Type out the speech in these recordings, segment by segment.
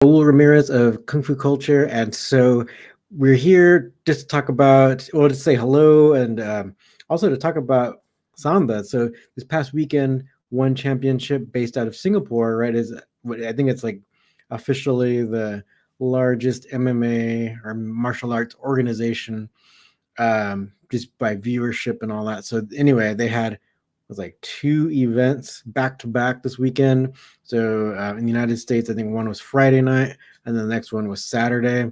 Raul Ramirez of Kung Fu Culture, and so we're here just to talk about, well, to say hello and also to talk about Sanda. So this past weekend, one championship based out of Singapore, right? I think it's like officially the largest MMA or martial arts organization, just by viewership and all that. So anyway, they had was like two events back to back this weekend. So in the United States, I think one was Friday night, and the next one was Saturday.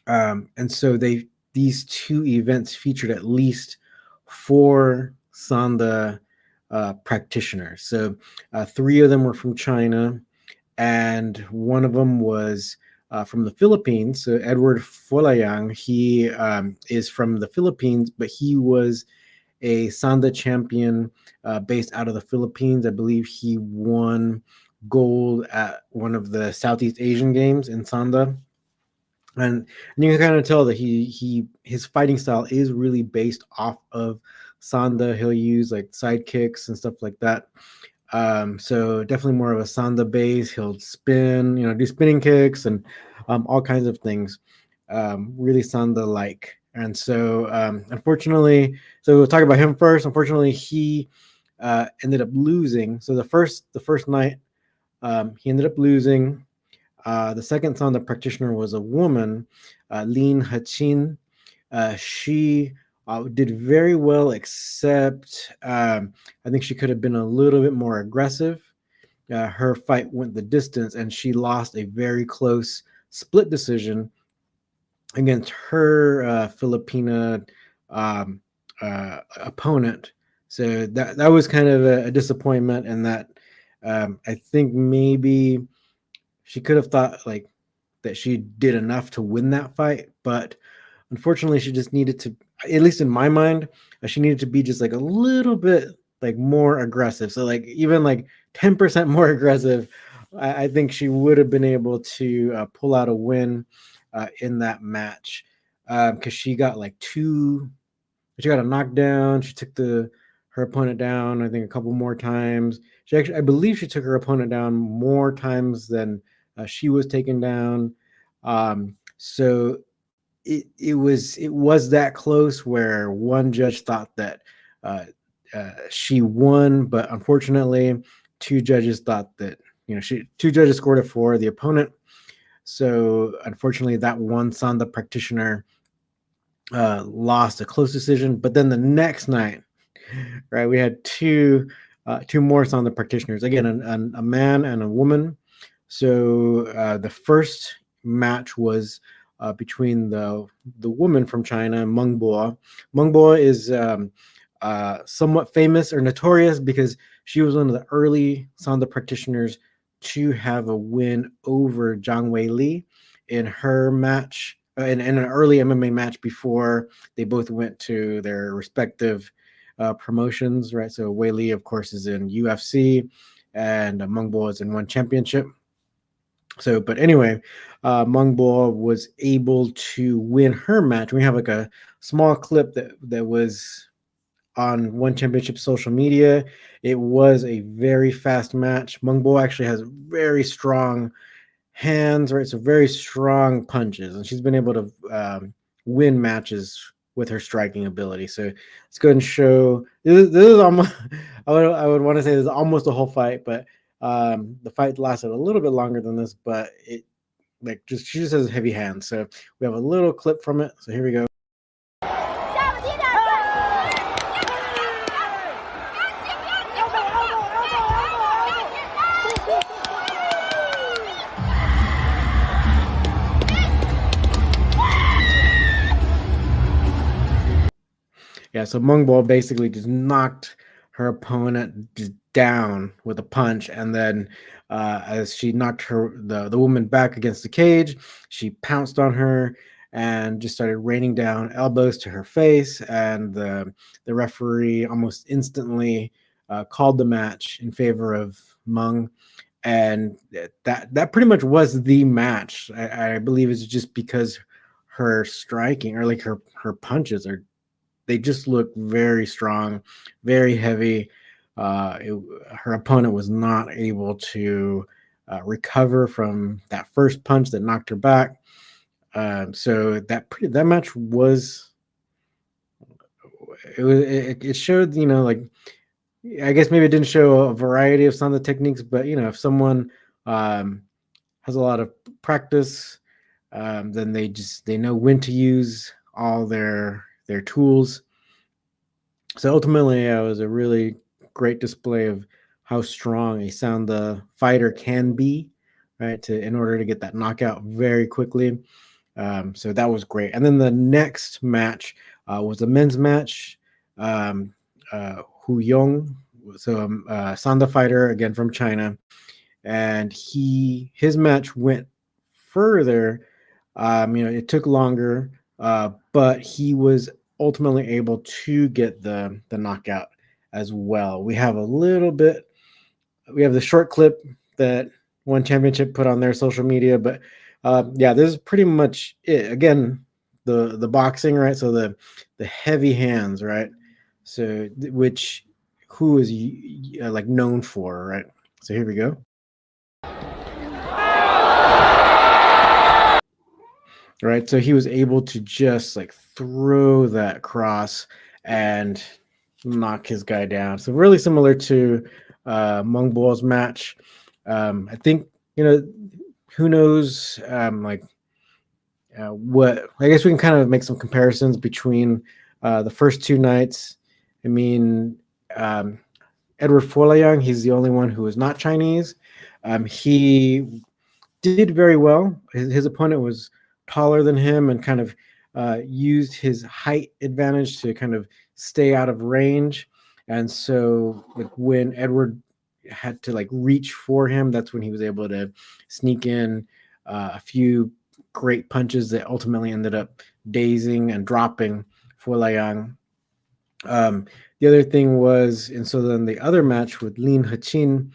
And so these two events featured at least four Sanda practitioners. So three of them were from China, and one of them was from the Philippines. So Edward Folayang, he is from the Philippines, but he was a Sanda champion based out of the Philippines. I believe he won gold at one of the Southeast Asian games in Sanda. And you can kind of tell that his fighting style is really based off of Sanda. He'll use like side kicks and stuff like that. So definitely more of a Sanda base. He'll spin, do spinning kicks and all kinds of things. Really Sanda like. And so unfortunately, so we'll talk about him first. Unfortunately, he ended up losing. So the first night, he ended up losing. The second Sanda practitioner was a woman, Lin Hachin. She did very well, except I think she could have been a little bit more aggressive. Her fight went the distance, and she lost a very close split decision against her Filipina opponent. So that was kind of a disappointment, and that I think maybe she could have thought like that she did enough to win that fight, but unfortunately, she just needed to, at least in my mind, she needed to be just like a little bit like more aggressive. So like even like 10% more aggressive, I think she would have been able to pull out a win in that match because she got she got a knockdown. She took her opponent down, I think, a couple more times. I believe she took her opponent down more times than she was taken down. So it was that close where one judge thought that uh, she won, but unfortunately, two judges thought that two judges scored it for the opponent. So unfortunately, that one Sanda practitioner lost a close decision. But then the next night, right, we had two more Sanda practitioners. Again, a man and a woman. So the first match was between the woman from China, Meng Bo. Meng Bo is somewhat famous or notorious because she was one of the early Sanda practitioners to have a win over Zhang Wei Li in her match, in an early MMA match before they both went to their respective promotions, right? So Wei Li, of course, is in UFC, and Meng Bo is in one championship. So, but anyway, Meng Bo was able to win her match. We have like a small clip that was on one championship social media. It was a very fast match. Meng Bo actually has very strong hands, right? So very strong punches, and she's been able to win matches with her striking ability. So let's go ahead and show. This is almost. I would want to say this is almost a whole fight, but the fight lasted a little bit longer than this. But she just has heavy hands. So we have a little clip from it. So here we go. Yeah, so Meng Bo basically just knocked her opponent just down with a punch, and then as she knocked the woman back against the cage, she pounced on her and just started raining down elbows to her face, and the referee almost instantly called the match in favor of Meng, and that pretty much was the match. I believe it's just because her striking or like her punches they just look very strong, very heavy. Her opponent was not able to recover from that first punch that knocked her back. So that match was it showed, like, I guess maybe it didn't show a variety of some of the techniques, but if someone um, has a lot of practice, then they know when to use all their tools. So ultimately, it was a really great display of how strong a Sanda fighter can be, right? In order to get that knockout very quickly. So that was great. And then the next match was a men's match. Hu Yong, so Sanda fighter again from China, and his match went further. It took longer, but he was ultimately able to get the knockout as well. We have the short clip that One Championship put on their social media, but yeah, this is pretty much it. Again, the boxing, right? So the heavy hands, right? So which who is like known for, right? So here we go. Right, so he was able to just like throw that cross and knock his guy down. So really similar to Mung Bo's match. I think, who knows, like what I guess we can kind of make some comparisons between the first two nights. I mean, um, Edward Folayang, he's the only one who is not Chinese. He did very well. His opponent was taller than him and kind of used his height advantage to kind of stay out of range. And so, like, when Edward had to like reach for him, that's when he was able to sneak in a few great punches that ultimately ended up dazing and dropping for Liang. Um, the other thing was, and so then the other match with Lin Hachin,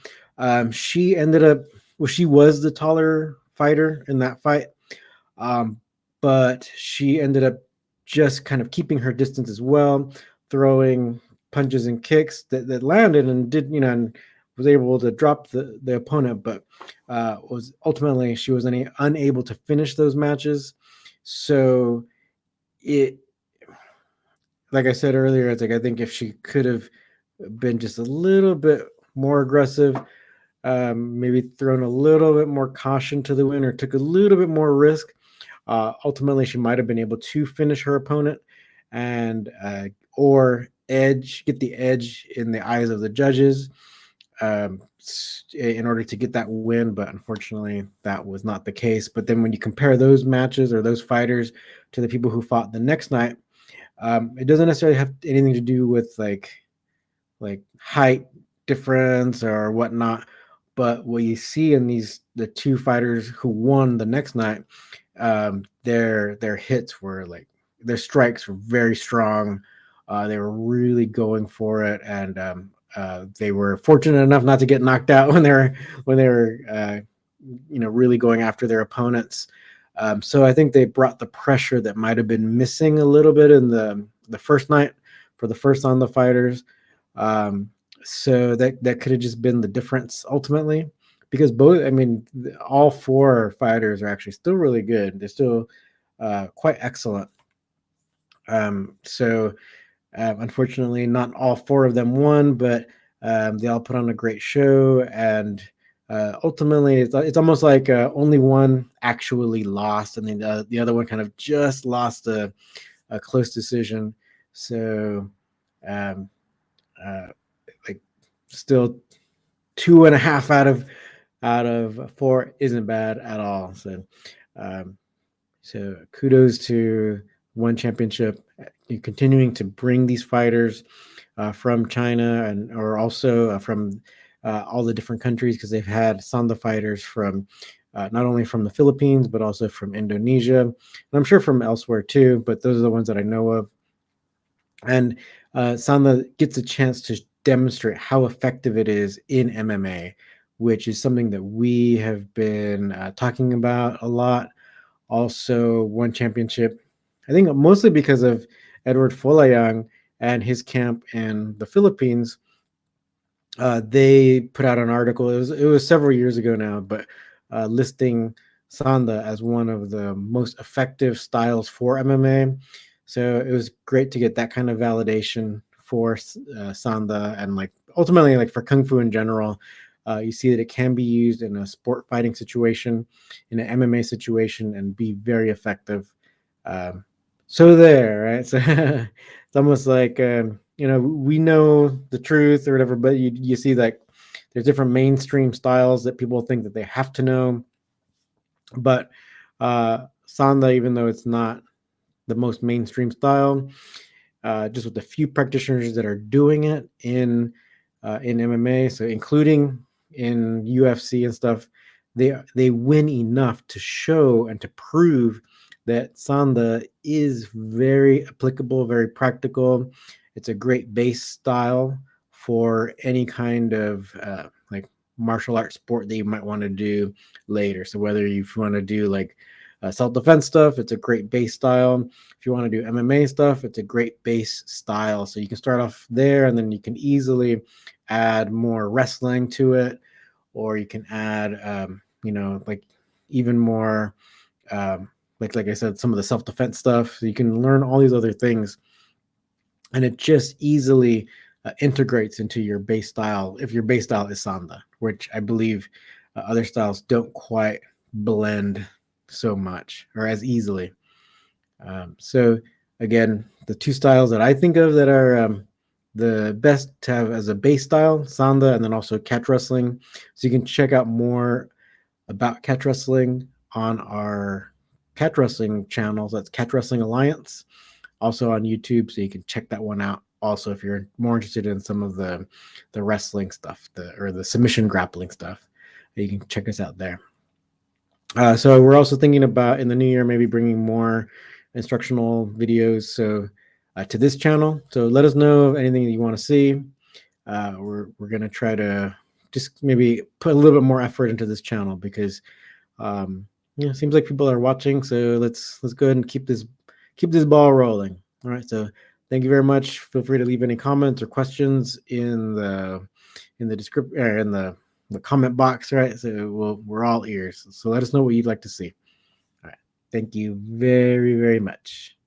she ended up, well, she was the taller fighter in that fight, um, but she ended up just kind of keeping her distance as well, throwing punches and kicks that landed and did, and was able to drop the opponent, but was ultimately she was unable to finish those matches. So it, like I said earlier, it's like I think if she could have been just a little bit more aggressive, maybe thrown a little bit more caution to the wind or took a little bit more risk, ultimately she might have been able to finish her opponent and or get the edge in the eyes of the judges, um, in order to get that win. But unfortunately, that was not the case. But then when you compare those matches or those fighters to the people who fought the next night, it doesn't necessarily have anything to do with like height difference or whatnot. But what you see in the two fighters who won the next night, their hits were like their strikes were very strong. They were really going for it, and they were fortunate enough not to get knocked out when they were really going after their opponents. So I think they brought the pressure that might have been missing a little bit in the first night for the first on the fighters. Um, so that could have just been the difference ultimately, because both, I mean, all four fighters are actually still really good. They're still quite excellent. So unfortunately, not all four of them won, but they all put on a great show. And ultimately, it's almost like only one actually lost, and then the other one kind of just lost a close decision. So, um, uh, like, still 2.5 out of 4 isn't bad at all. Um, so kudos to One Championship, continuing to bring these fighters from China and or also from all the different countries, because they've had Sanda fighters from not only from the Philippines but also from Indonesia, and I'm sure from elsewhere too. But those are the ones that I know of. And Sanda gets a chance to demonstrate how effective it is in MMA, which is something that we have been talking about a lot. Also, One Championship, I think mostly because of Edward Folayang and his camp in the Philippines, They put out an article. It was several years ago now, but listing Sanda as one of the most effective styles for MMA. So it was great to get that kind of validation for Sanda, and like ultimately like for Kung Fu in general. You see that it can be used in a sport fighting situation, in an MMA situation, and be very effective. Um, so there, right? So it's almost like we know the truth or whatever, but you see like there's different mainstream styles that people think that they have to know, but Sanda, even though it's not the most mainstream style, just with the few practitioners that are doing it in MMA, so including in UFC and stuff, they win enough to show and to prove that Sanda is very applicable, very practical. It's a great base style for any kind of like martial arts sport that you might want to do later. So whether you want to do like self-defense stuff, it's a great base style. If you want to do MMA stuff, it's a great base style. So you can start off there, and then you can easily add more wrestling to it, or you can add, like even more, like I said, some of the self defense stuff. So you can learn all these other things, and it just easily integrates into your base style. If your base style is Sanda, which I believe other styles don't quite blend so much or as easily. So again, the two styles that I think of that are the best to have as a base style, Sanda, and then also catch wrestling. So you can check out more about catch wrestling on our catch wrestling channels. That's Catch Wrestling Alliance, also on YouTube. So you can check that one out. Also, if you're more interested in some of the wrestling stuff, the submission grappling stuff, you can check us out there. So we're also thinking about in the new year maybe bringing more instructional videos to this channel. So let us know of anything that you want to see. We're gonna try to just maybe put a little bit more effort into this channel because it seems like people are watching. So let's go ahead and keep this ball rolling. All right. So thank you very much. Feel free to leave any comments or questions in the description in the comment box, right? So we're all ears. So let us know what you'd like to see. All right. Thank you very, very much.